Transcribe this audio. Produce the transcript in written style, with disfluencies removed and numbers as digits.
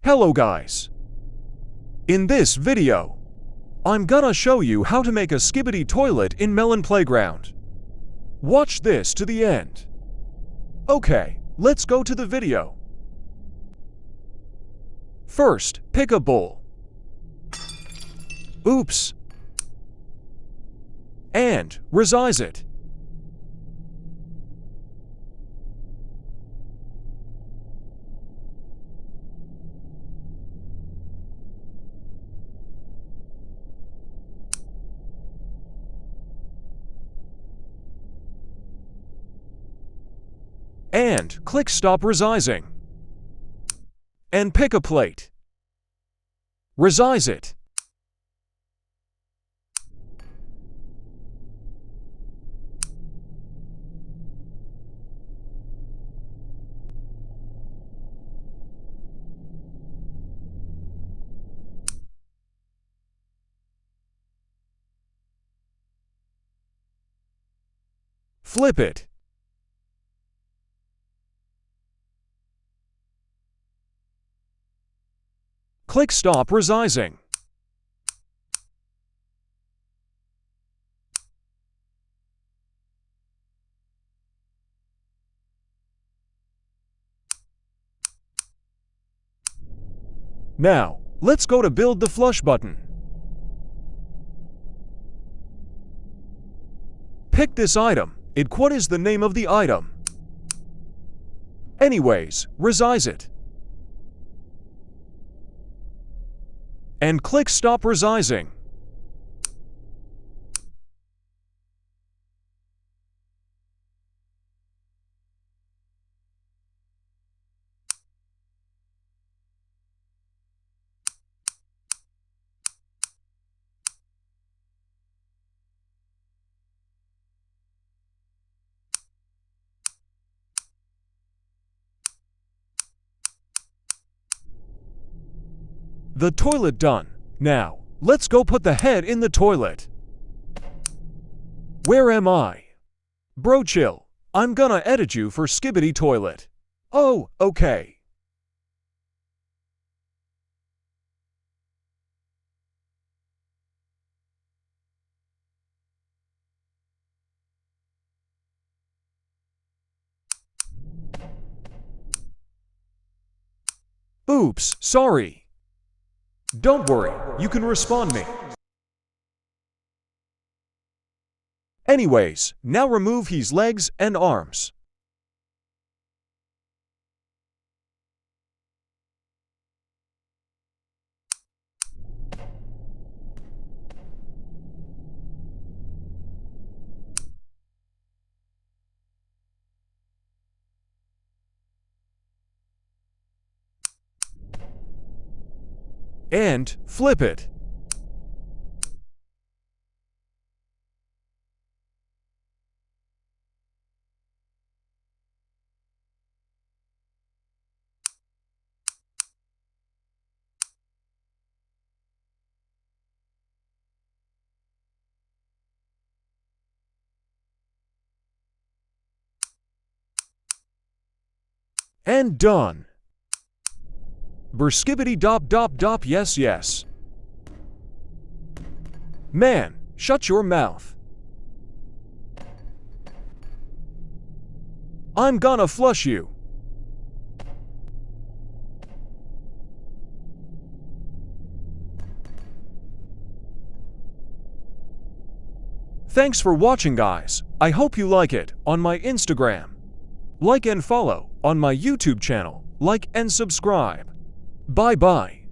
Hello guys! In this video, I'm gonna show you how to make a skibidi toilet in Melon Playground. Watch this to the end. Okay, let's go to the video. First, pick a bowl. Oops! And resize it. And click Stop Resizing. And pick a plate. Resize it. Flip it. Click Stop Resizing. Now, let's go to build the flush button. Pick this item. What is the name of the item? Anyways, resize it. And click Stop Resizing. The toilet done. Now, let's go put the head in the toilet. Where am I? Bro, chill. I'm gonna edit you for skibidi toilet. Oh, okay. Oops, sorry. Don't worry, you can respond me. Anyways, now remove his legs and arms. And flip it. And done. Skibidi dop dop dop, yes. Man, shut your mouth. I'm gonna flush you. Thanks for watching, guys. I hope you like it. On my Instagram. Like and follow. On my YouTube channel. Like and subscribe. Bye-bye.